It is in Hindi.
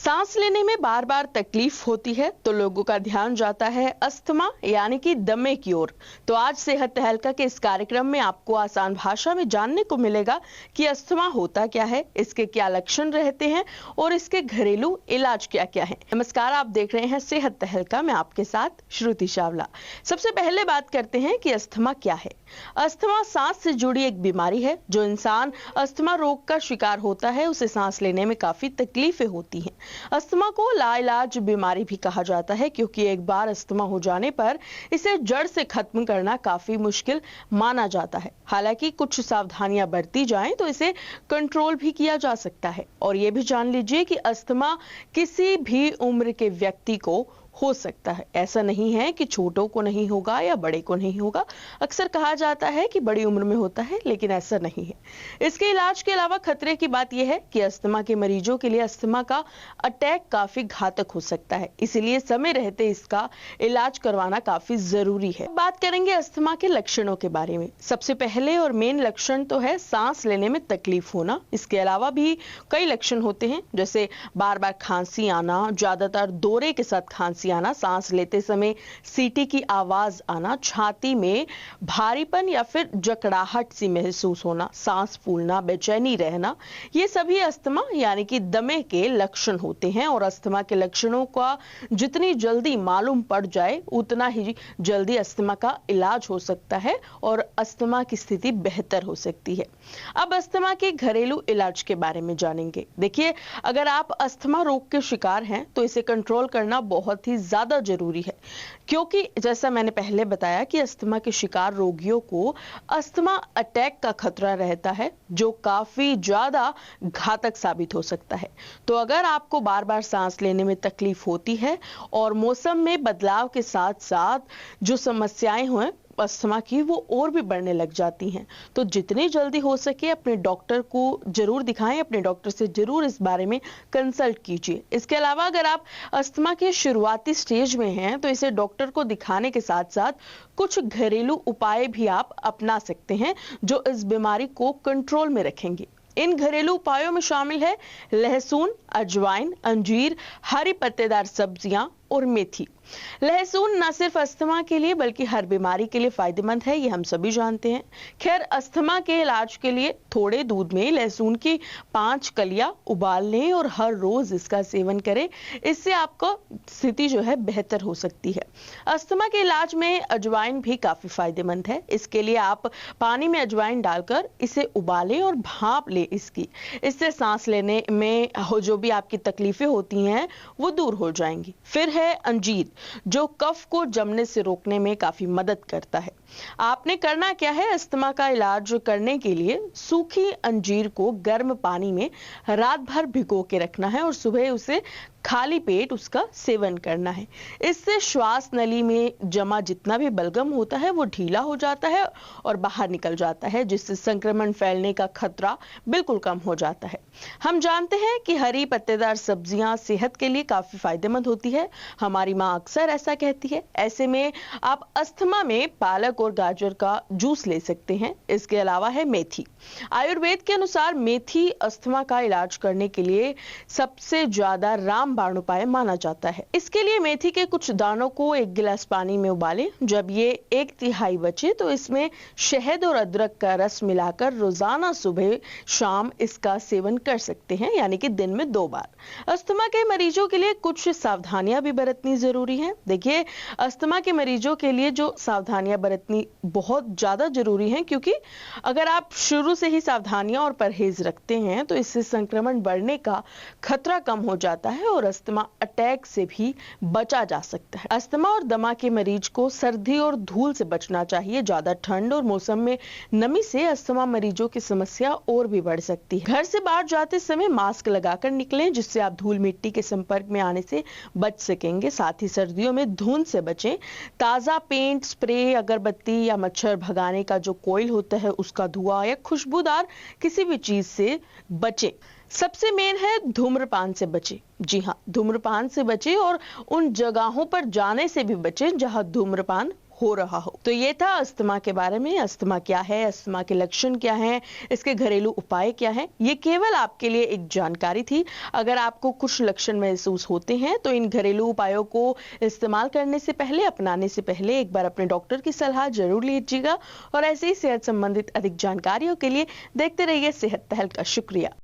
सांस लेने में बार बार तकलीफ होती है तो लोगों का ध्यान जाता है अस्थमा यानी कि दमे की ओर। तो आज सेहत तहलका के इस कार्यक्रम में आपको आसान भाषा में जानने को मिलेगा कि अस्थमा होता क्या है, इसके क्या लक्षण रहते हैं और इसके घरेलू इलाज क्या क्या है। नमस्कार, आप देख रहे हैं सेहत तहलका, मैं आपके साथ श्रुति चावला। सबसे पहले बात करते हैं कि अस्थमा क्या है। अस्थमा सांस से जुड़ी एक बीमारी है। जो इंसान अस्थमा रोग का शिकार होता है उसे सांस लेने में काफी तकलीफें होती हैं। अस्थमा को लाइलाज बीमारी भी कहा जाता है क्योंकि एक बार अस्थमा हो जाने पर इसे जड़ से खत्म करना काफी मुश्किल माना जाता है। हालांकि कुछ सावधानियां बरती जाएं तो इसे कंट्रोल भी किया जा सकता है। और ये भी जान लीजिए कि अस्थमा किसी भी उम्र के व्यक्ति को हो सकता है। ऐसा नहीं है कि छोटों को नहीं होगा या बड़े को नहीं होगा। अक्सर कहा जाता है कि बड़ी उम्र में होता है, लेकिन ऐसा नहीं है। इसके इलाज के अलावा खतरे की बात यह है कि अस्थमा के मरीजों के लिए अस्थमा का अटैक काफी घातक हो सकता है, इसलिए समय रहते इसका इलाज करवाना काफी जरूरी है। बात करेंगे अस्थमा के लक्षणों के बारे में। सबसे पहले और मेन लक्षण तो है सांस लेने में तकलीफ होना। इसके अलावा भी कई लक्षण होते हैं, जैसे बार बार खांसी आना, ज्यादातर दौरे के साथ खांसी आना, सांस लेते समय सीटी की आवाज आना, छाती में भारीपन या फिर जकड़ाहट सी महसूस होना, सांस फूलना, बेचैनी रहना, ये सभी अस्थमा यानी कि दमे के लक्षण होते हैं। और अस्थमा के लक्षणों का जितनी जल्दी मालूम पड़ जाए उतना ही जल्दी अस्थमा का इलाज हो सकता है और अस्थमा की स्थिति बेहतर हो सकती है। अब अस्थमा के घरेलू इलाज के बारे में जानेंगे। देखिए, अगर आप अस्थमा रोग के शिकार हैं तो इसे कंट्रोल करना बहुत ही ज्यादा जरूरी है, क्योंकि जैसा मैंने पहले बताया कि अस्थमा के शिकार रोगियों को अस्थमा अटैक का खतरा रहता है, जो काफी ज्यादा घातक साबित हो सकता है। तो अगर आपको बार बार सांस लेने में तकलीफ होती है और मौसम में बदलाव के साथ साथ जो समस्याएं हैं अस्थमा की वो और भी बढ़ने लग जाती हैं, तो जितनी जल्दी हो सके अपने डॉक्टर को जरूर दिखाएं, अपने डॉक्टर से जरूर इस बारे में कंसल्ट कीजिए। इसके अलावा अगर आप अस्थमा के शुरुआती स्टेज में हैं तो इसे डॉक्टर को दिखाने के साथ साथ कुछ घरेलू उपाय भी आप अपना सकते हैं जो इस बीमारी को कंट्रोल में रखेंगे। इन घरेलू उपायों में शामिल है लहसुन, अजवाइन, अंजीर, हरी पत्तेदार सब्जियां और मेथी। लहसुन न सिर्फ अस्थमा के लिए बल्कि हर बीमारी के लिए फायदेमंद है, ये हम सभी जानते हैं। खैर, अस्थमा के इलाज के लिए थोड़े दूध में लहसुन की 5 कलियां उबाल लें और हर रोज इसका सेवन करें। इससे आपको स्थिति जो है बेहतर हो सकती है। अस्थमा के इलाज में अजवाइन भी काफी फायदेमंद है। इसके लिए आप पानी में अजवाइन डालकर इसे उबालें और भाप लें इससे सांस लेने में जो भी आपकी तकलीफें होती हैं वो दूर हो जाएंगी। फिर है अंजीर, जो कफ को जमने से रोकने में काफी मदद करता है। आपने करना क्या है, अस्थमा का इलाज करने के लिए सूखी अंजीर को गर्म पानी में रात भर भिगो के रखना है और सुबह उसे खाली पेट उसका सेवन करना है। इससे श्वास नली में जमा जितना भी बलगम होता है वो ढीला हो जाता है और बाहर निकल जाता है, जिससे संक्रमण फैलने का खतरा बिल्कुल कम हो जाता है। हम जानते हैं कि हरी पत्तेदार सब्जियां सेहत के लिए काफी फायदेमंद होती है। हमारी माँ अक्सर ऐसा कहती है। ऐसे में आप अस्थमा में पालक और गाजर का जूस ले सकते हैं। इसके अलावा है मेथी। आयुर्वेद के अनुसार मेथी अस्थमा का इलाज करने के लिए सबसे ज्यादा रामबाण उपाय माना जाता है। इसके लिए मेथी के कुछ दानों को 1 गिलास पानी में उबालें। जब ये 1/3 बचे तो इसमें शहद और अदरक का रस मिलाकर रोजाना सुबह शाम इसका सेवन कर सकते हैं, यानी कि दिन में 2 बार। अस्थमा के मरीजों के लिए कुछ सावधानियां भी बरतनी जरूरी है। देखिए, अस्थमा के मरीजों के लिए जो सावधानियां बरतनी बहुत ज्यादा जरूरी है, क्योंकि अगर आप शुरू से ही सावधानियां और परहेज रखते हैं तो इससे संक्रमण बढ़ने का खतरा कम हो जाता है और अस्थमा अटैक से भी बचा जा सकता है। अस्थमा और दमा के मरीज को सर्दी और धूल से बचना चाहिए। ज्यादा ठंड और मौसम में नमी से अस्थमा मरीजों की समस्या और भी बढ़ सकती है। घर से बाहर जाते समय मास्क लगाकर निकलें, जिससे आप धूल मिट्टी के संपर्क में आने से बच सकेंगे। साथ ही सर्दियों में धुंध से बचें। ताजा पेंट, स्प्रे, अगरबत्ती या मच्छर भगाने का जो कोयल होता है उसका धुआं या खुशबूदार किसी भी चीज से बचें। सबसे मेन है धूम्रपान से बचें। जी हाँ, धूम्रपान से बचें और उन जगहों पर जाने से भी बचें जहां धूम्रपान हो रहा हो। तो ये था अस्थमा के बारे में। अस्थमा क्या है, अस्थमा के लक्षण क्या हैं, इसके घरेलू उपाय क्या हैं, ये केवल आपके लिए एक जानकारी थी। अगर आपको कुछ लक्षण महसूस होते हैं तो इन घरेलू उपायों को इस्तेमाल करने से पहले, अपनाने से पहले एक बार अपने डॉक्टर की सलाह जरूर लीजिएगा। और ऐसे ही सेहत संबंधित अधिक जानकारियों के लिए देखते रहिए सेहत तहलका। शुक्रिया।